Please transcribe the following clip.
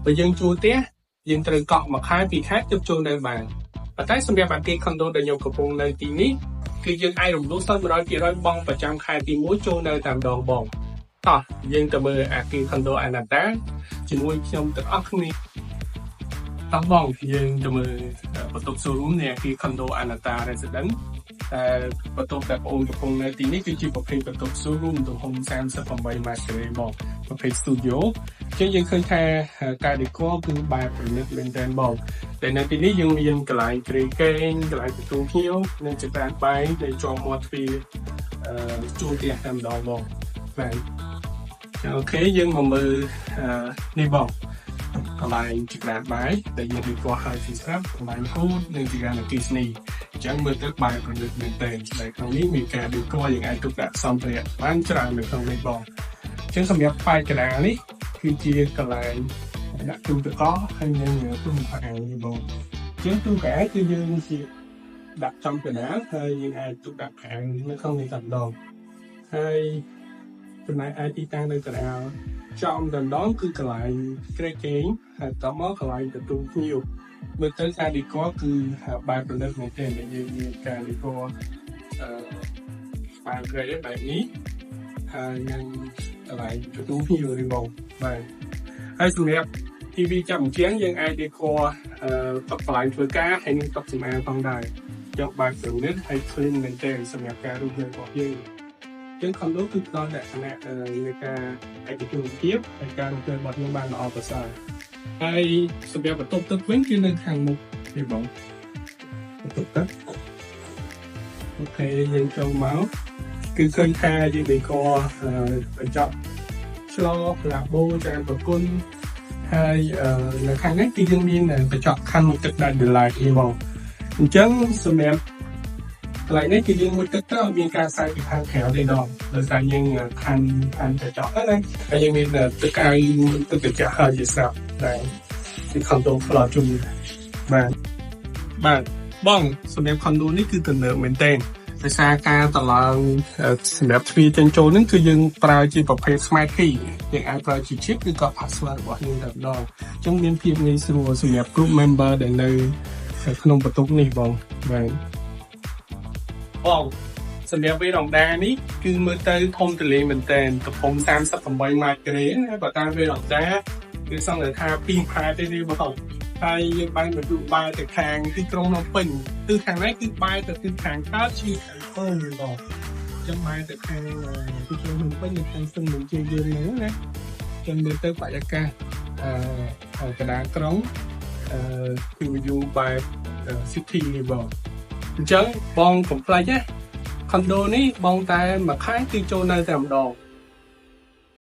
បើយើងជួលផ្ទះយើងត្រូវកក់មួយខែពីរខែទើបចូលនៅបានប៉ុន្តែសម្រាប់អគារ condo ដែលខ្ញុំកំពុងនៅទីនេះគឺយើងអាចរំលោះ100% បង់ប្រចាំខែទី1ចូលនៅតែម្ដងបងតោះយើងទៅមើលអគារ condo Ananta ជាមួយខ្ញុំទាំងអស់គ្នាតោះបងយើងទៅមើលបន្ទប់ showroom នៃអគារ condo Ananta Residence តែបន្ទប់ដែលបងកំពុងនៅទីនេះគឺជាប្រភេទបន្ទប់ showroom ទំហំ38ម៉ែត្រការ៉េបងប្រភេទ studio ចឹងយើងឃើញថាការ decor គឺបែបប្រណិតមែនទែនបងតែនៅទីនេះយើងមានកន្លែងគ្រែគេងកន្លែងទទួលភ្ញៀវនិងចង្ក្រានបាយដែលជាប់មាត់ទ្វារជួលផ្ទះតែម្ដងបងបាទអូខេយើងមកមើលនេះបងកន្លែងចង្ក្រានបាយដែលយើងរៀបរាប់ឲ្យពីស្រាប់កន្លែងហូតនិងចង្ក្រានអគ្គិសនីអញ្ចឹងមើលទៅបែបប្រណិតមែនទែនដែលក្នុងនេះមានការ decor យើងអាចទុកដាក់សម្ភារៈបានច្រើននៅក្នុងនេះបងអញ្ចឹងសម្រាប់ប៉ែកកណ្ដាលនេះគឺជាកន្លែងដាក់ទូទឹកកកហើយនឹងទូកៅអៅនេះបងអញ្ចឹងទូកៅអៅគឺយើងជាដាក់ចំកណ្ដាលហើយយើងអាចទុកដាក់កៅអៅនៅក្នុងនេះតែម្ដងហើយចំណែកឯទីតាំងនៅកណ្ដាលចំតែម្ដងគឺកន្លែងគ្រែគេងហើយតមកកន្លែងទទួលភ្ញៀវមើលទៅការ decor គឺបែបប្រណិតមែនទែនដែលយើងមានការ decor បែបក្រេបែបនេះហើយនឹងកន្លែងទទួលភ្ញៀវនេះបងបាទហើយសម្រាប់ TV ចាំអញ្ចឹងយើងអាច decor តុកន្លែងធ្វើការហើយនឹងតុសម្អាតផងដែរយកបែបប្រណិតហើយ clean មែនទែនសម្រាប់ការរស់នៅរបស់យើងជាង condo គឺផ្ដល់លក្ខណៈនៃការឯកជនភាពហើយការរស់នៅរបស់យើងបានល្អប្រសើរហើយសម្រាប់បន្ទប់ទឹកវិញគឺនៅខាងមុខនេះបងបន្ទប់ទឹកអូខេយើងចូលមកគឺឃើញថាយើង decor បញ្ចក់ឆ្លងឡាបូចានប្រគុណហើយនៅខាងនេះគឺយើងមានកញ្ចក់ខណ្ឌមួយទឹកដែល light នេះបងអញ្ចឹងសម្រាប់កន្លែងនេះគឺយើងមួយទឹកទៅអត់មានការសាយពីខាងក្រៅទេដល់ដោយសារយើងខណ្ឌកញ្ចក់ហ្នឹងណាហើយយើងមានទឹកកៅទឹកកញ្ចក់ហើយជាស្រាប់ដែរពី condo ផ្លោជុំបាទបងសម្រាប់ condo នេះគឺទំនើបមែនទែនដោយសារការតឡើងសម្រាប់ទ្វារចេញចូលហ្នឹងគឺយើងប្រើជាប្រភេទ smart key យើងអាចប្រើជា chip ឬក៏ password របស់យើងតែម្ដងអញ្ចឹងមានភាពងាយស្រួលសម្រាប់ group member ដែលនៅក្នុងបន្ទប់នេះបងបាទបងសម្រាប់វេរ៉ុងដានេះគឺមើលទៅធំទូលាយមែនទែនទំហំ38ម៉ែត្រការ៉េណាបើតាមវេរ៉ុងដាគឺសង្កត់ថា2ផែទេនេះបងហើយយើងបានបញ្ជូនបាយទៅខាងទីក្រុងភ្នំពេញគឺខាងនេះគឺបាយទៅគឺខាងកើតជាខាងបងបងចឹងបាយទៅខាងទីក្រុងភ្នំពេញនៅខាងស្ទឹងមានជាយើងហ្នឹងណាចឹងមើលទៅបរិយាកាសកណ្ដាលក្រុងគឺ view បែប city នេះបងអញ្ចឹងបងកំ pl ណា condo នេះបងតែមួយខែគឺចូលនៅតែម្ដង